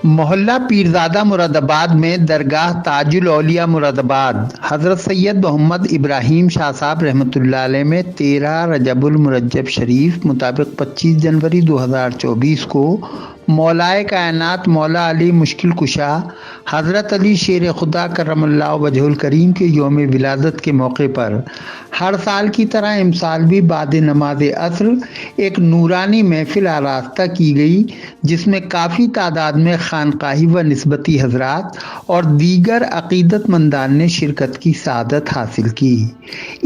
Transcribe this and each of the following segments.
محلہ پیرزادہ مراد آباد میں درگاہ تاج الاولیاء مراد آباد حضرت سید محمد ابراہیم شاہ صاحب رحمۃ اللہ علیہ میں 13 رجب المرجب شریف مطابق 25 جنوری 2024 کو مولائے کائنات مولا علی مشکل کشا حضرت علی شیر خدا کرم اللہ وجہ الکریم کے یوم ولادت کے موقع پر ہر سال کی طرح امسال بھی بعد نماز عصر ایک نورانی محفل آراستہ کی گئی، جس میں کافی تعداد میں خانقاہی و نسبتی حضرات اور دیگر عقیدت مندان نے شرکت کی سعادت حاصل کی۔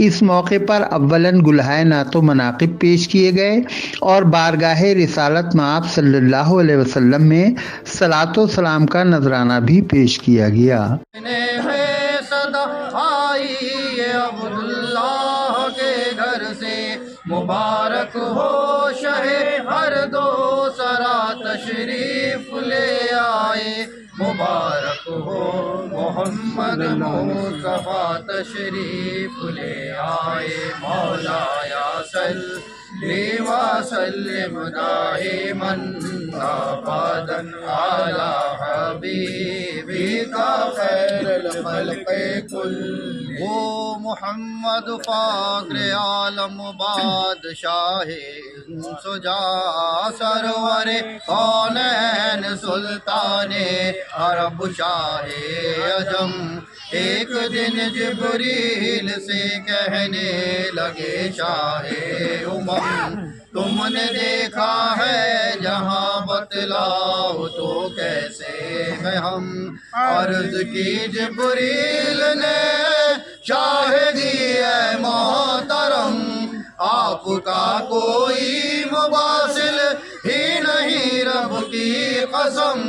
اس موقع پر اولاً گلہائے نعت و مناقب پیش کیے گئے اور بارگاہ رسالت مآب صلی اللہ علیہ وسلم میں صلاۃ و سلام کا نذرانہ بھی پیش کیا گیا۔ مبارک ہو شہ ہر دو سرا تشریف لے آئے، مبارک ہو محمد مصطفیٰ تشریف لے آئے، مولا یا صلی وسلم دائما ابدا علی حبیبک خیر الخلق کل۔ وہ محمد فاخر عالم بادشاہ سجا سرور کونین سلطان عرب شاہ عجم، ایک دن جبریل سے کہنے لگے شاہ امم، تم نے دیکھا ہے جہاں بتلاؤ تو کیسے میں ہم، عرض کی جبریل نے شاہدی ہے محترم، آپ کا کوئی مواصل ہی نہیں رب کی قسم،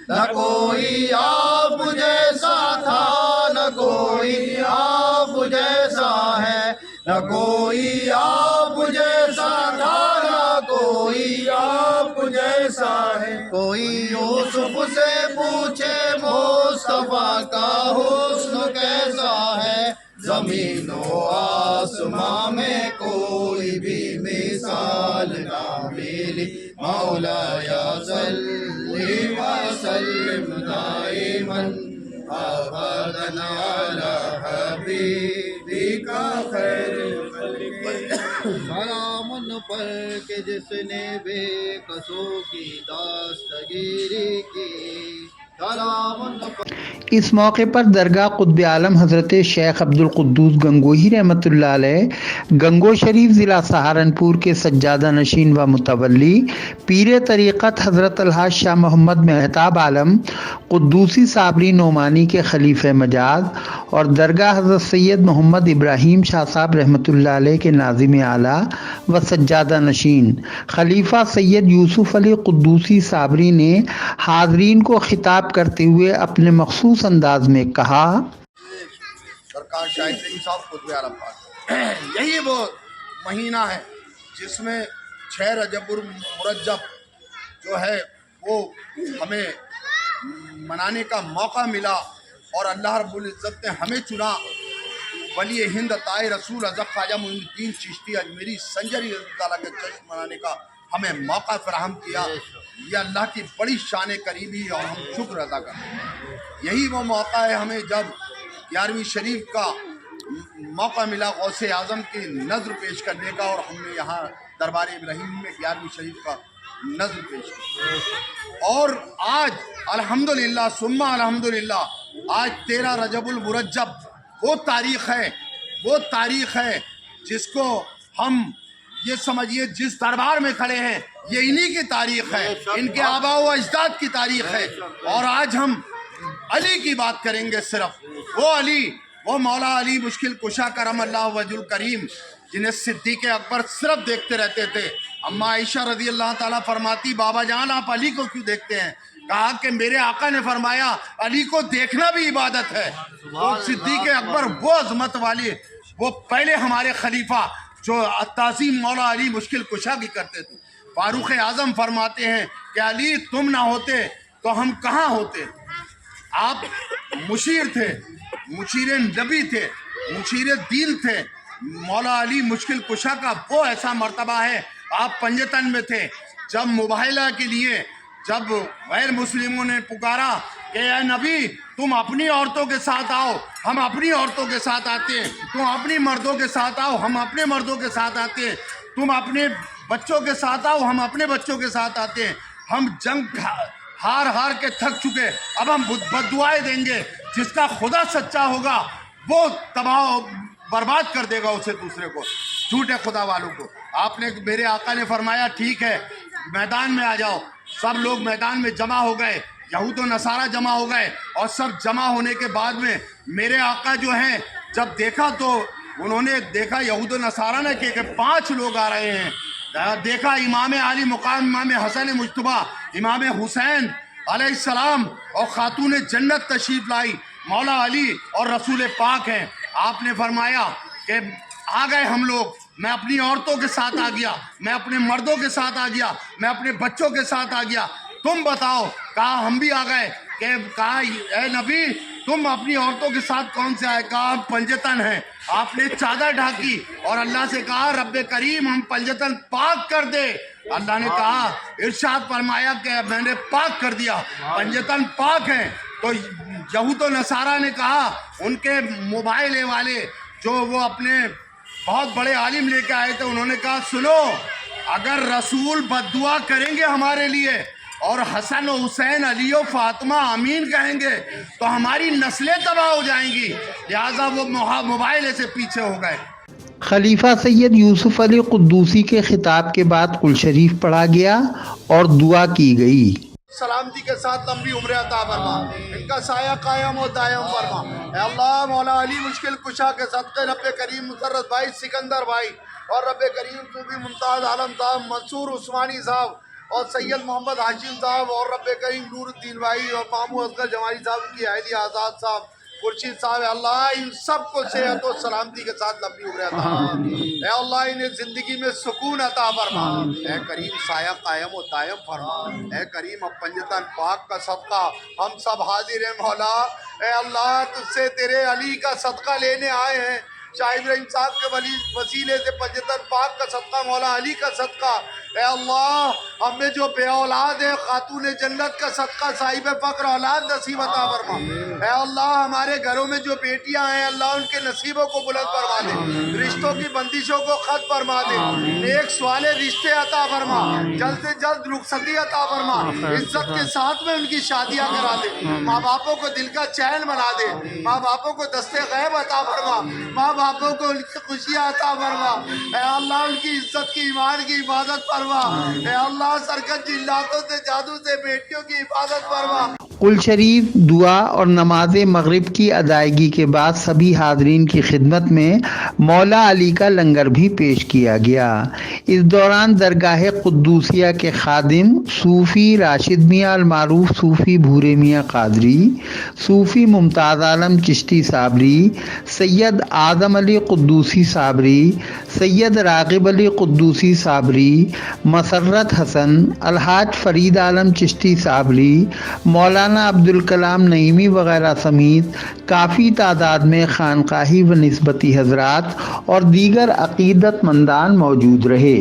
نہ کوئی آپ جیسا تھا نہ کوئی آپ جیسا ہے، نہ کوئی آپ جیسا تھا نہ کوئی آپ جیسا ہے، کوئی یوسف سے پوچھے مصطفیٰ کا حسن کیسا ہے، زمین و آسمان میں کوئی بھی مثال نہ ملی، مولا یا صلی وسلم دائما ابدا علی حبیبک خیر الخلق۔ سلام ان پر کہ جس نے بے قصوں کی داستگیری کی، سلام ان پر۔ اس موقع پر درگاہ قطب عالم حضرت شیخ عبد القدوس گنگوہی رحمۃ اللہ علیہ گنگو شریف ضلع سہارنپور کے سجادہ نشین و متولی، پیر طریقت حضرت الحاج شاہ محمد مہتاب عالم قدوسی صابری نعمانی کے خلیفہ مجاز اور درگاہ حضرت سید محمد ابراہیم شاہ صاحب رحمۃ اللہ علیہ کے ناظم اعلیٰ و سجادہ نشین خلیفہ سید یوسف علی قدوسی صابری نے حاضرین کو خطاب کرتے ہوئے اپنے مخصوص انداز میں کہا، سرکار شاہ صاحب قطب عالم پاک، یہی وہ مہینہ ہے جس میں 6 رجب المرجب جو ہے وہ ہمیں منانے کا موقع ملا، اور اللہ رب العزت نے ہمیں چنا، ولی ہند عطائے رسول حضرت خواجہ معین الدین چشتی اجمیری سنجری رضی اللہ عنہ کے جشن منانے کا ہمیں موقع فراہم کیا۔ یہ اللہ کی بڑی شان کریمی اور ہم شکر ادا کرتے ہیں۔ یہی وہ موقع ہے ہمیں جب 11ویں شریف کا موقع ملا غوث اعظم کی نظر پیش کرنے کا، اور ہم نے یہاں دربار ابراہیم میں 11ویں شریف کا نظر پیش کی، اور آج الحمدللہ ثم الحمدللہ آج 13 رجب المرجب وہ تاریخ ہے جس کو ہم یہ سمجھیے جس دربار میں کھڑے ہیں یہ انہی کی تاریخ ہے، ان کے آباء و اجداد کی تاریخ ہے، اور آج ہم علی کی بات کریں گے، صرف وہ علی، وہ مولا علی مشکل کشا کرم اللہ وجہ الکریم، جنہیں صدیق اکبر صرف دیکھتے رہتے تھے۔ اما عائشہ رضی اللہ تعالیٰ فرماتی، بابا جان آپ علی کو کیوں دیکھتے ہیں؟ کہا کہ میرے آقا نے فرمایا علی کو دیکھنا بھی عبادت ہے۔ تو صدیق اکبر وہ عظمت والی، وہ پہلے ہمارے خلیفہ جو تعظیم مولا علی مشکل کشا کی کرتے تھے۔ فاروق اعظم فرماتے ہیں کہ علی تم نہ ہوتے تو ہم کہاں ہوتے؟ آپ مشیر تھے، مشیر نبی تھے، مشیر دین تھے۔ مولا علی مشکل کشا کا وہ ایسا مرتبہ ہے، آپ پنجتن میں تھے جب مباہلہ کے لیے جب غیر مسلموں نے پکارا کہ اے نبی تم اپنی عورتوں کے ساتھ آؤ، ہم اپنی عورتوں کے ساتھ آتے ہیں، تم اپنی مردوں کے ساتھ آؤ، ہم اپنے مردوں کے ساتھ آتے ہیں، تم اپنے بچوں کے ساتھ آؤ، ہم اپنے بچوں کے ساتھ آتے ہیں، ہم جنگ ہار کے تھک چکے، اب ہم بد دعائیں دیں گے، جس کا خدا سچا ہوگا وہ تباہ برباد کر دے گا اسے دوسرے کو، جھوٹے خدا والوں کو۔ آپ نے میرے آقا نے فرمایا ٹھیک ہے میدان میں آ جاؤ، سب لوگ میدان میں جمع ہو گئے، یہود و نصارہ جمع ہو گئے، اور سب جمع ہونے کے بعد میں میرے آقا جو ہیں جب دیکھا تو انہوں نے دیکھا یہود و نصارہ نے کہ 5 لوگ آ رہے ہیں، دیکھا امام علی مقام امام حسن مجتبی امام حسین علیہ السلام اور خاتون جنت تشریف لائی، مولا علی اور رسول پاک ہیں۔ آپ نے فرمایا کہ آ گئے ہم لوگ، میں اپنی عورتوں کے ساتھ آ گیا، میں اپنے مردوں کے ساتھ آ گیا، میں اپنے بچوں کے ساتھ آ گیا، تم بتاؤ۔ کہا ہم بھی آ گئے، کہ کہا اے نبی تم اپنی عورتوں کے ساتھ کون سے آئے؟ کہا ہم پنجتن ہیں۔ آپ نے چادر ڈھاکی اور اللہ سے کہا رب کریم ہم پنجتن پاک کر دے۔ اللہ نے کہا ارشاد فرمایا کہ میں نے پاک کر دیا، پنجتن پاک ہیں۔ تو یہود و نصارہ نے کہا، ان کے موبائل والے جو وہ اپنے بہت بڑے عالم لے کے آئے تھے، انہوں نے کہا سنو، اگر رسول بد دعا کریں گے ہمارے لیے اور حسن و حسین علی و فاطمہ آمین کہیں گے تو ہماری نسلیں تباہ ہو جائیں گی، لہٰذا وہ موبائل سے پیچھے ہو گئے۔ خلیفہ سید یوسف علی قدوسی کے خطاب کے بعد قل شریف پڑھا گیا اور دعا کی گئی۔ سلامتی کے ساتھ لمبی عمر عطا فرما، ان کا سایہ قائم و دائم فرما۔ اے اللہ مولا علی مشکل کشا کے صدقے رب کریم مسرت بھائی سکندر بھائی اور رب کریم صوفی ممتاز عالم صاحب منصور عثمانی صاحب اور سید محمد ہاشم صاحب اور رب کریم نور الدین بھائی اور مامو اصغر جمالی صاحب کی اہلیہ آزاد صاحب خورشید صاحب، اللہ ان سب کو صحت و سلامتی کے ساتھ لمبی عمر عطا فرما۔ اے اللہ انہیں زندگی میں سکون عطا فرما۔ اے کریم سایہ قائم و دائم فرما۔ اے کریم اب پنجتن پاک کا صدقہ ہم سب حاضر ہیں مولا۔ اے اللہ تجھ سے تیرے علی کا صدقہ لینے آئے ہیں، شاہ ابراہیم صاحب کے وسیلے سے پنجتن پاک کا صدقہ، مولا علی کا صدقہ۔ اے اللہ ہم میں جو بے اولاد ہے خاتون جنت کا صدقہ صاحب فقر اولاد نصیب عطا فرما۔ اے اللہ ہمارے گھروں میں جو بیٹیاں ہیں اللہ ان کے نصیبوں کو بلند فرما دے، رشتوں کی بندشوں کو ختم فرما دے، نیک صالح رشتے عطا فرما، جلد سے جلد رخصتی عطا فرما، عزت کے ساتھ میں ان کی شادیاں کرا دے، ماں باپوں کو دل کا چین بنا دے، ماں باپوں کو دستے غیب عطا فرما، ماں باپوں کو ان کی خوشیاں عطا فرما۔ اے اللہ ان کی عزت کی ایمان کی حفاظت فرما۔ اے اللہ سرکت جلاتوں سے جادو سے بیٹیوں کی حفاظت فرما۔ قل شریف دعا اور نماز مغرب کی ادائیگی کے بعد سبھی حاضرین کی خدمت میں مولا علی کا لنگر بھی پیش کیا گیا۔ اس دوران درگاہ قدوسیہ کے خادم صوفی راشد میاں المعروف صوفی بھورے میاں قادری، صوفی ممتاز عالم چشتی صابری، سید اعظم علی قدوسی صابری، سید راغب علی قدوسی صابری، مسرت حسن، الحاج فرید عالم چشتی صابری، مولانا عبدالکلام نعیمی وغیرہ سمیت کافی تعداد میں خانقاہی و نسبتی حضرات اور دیگر عقیدت مندان موجود رہے۔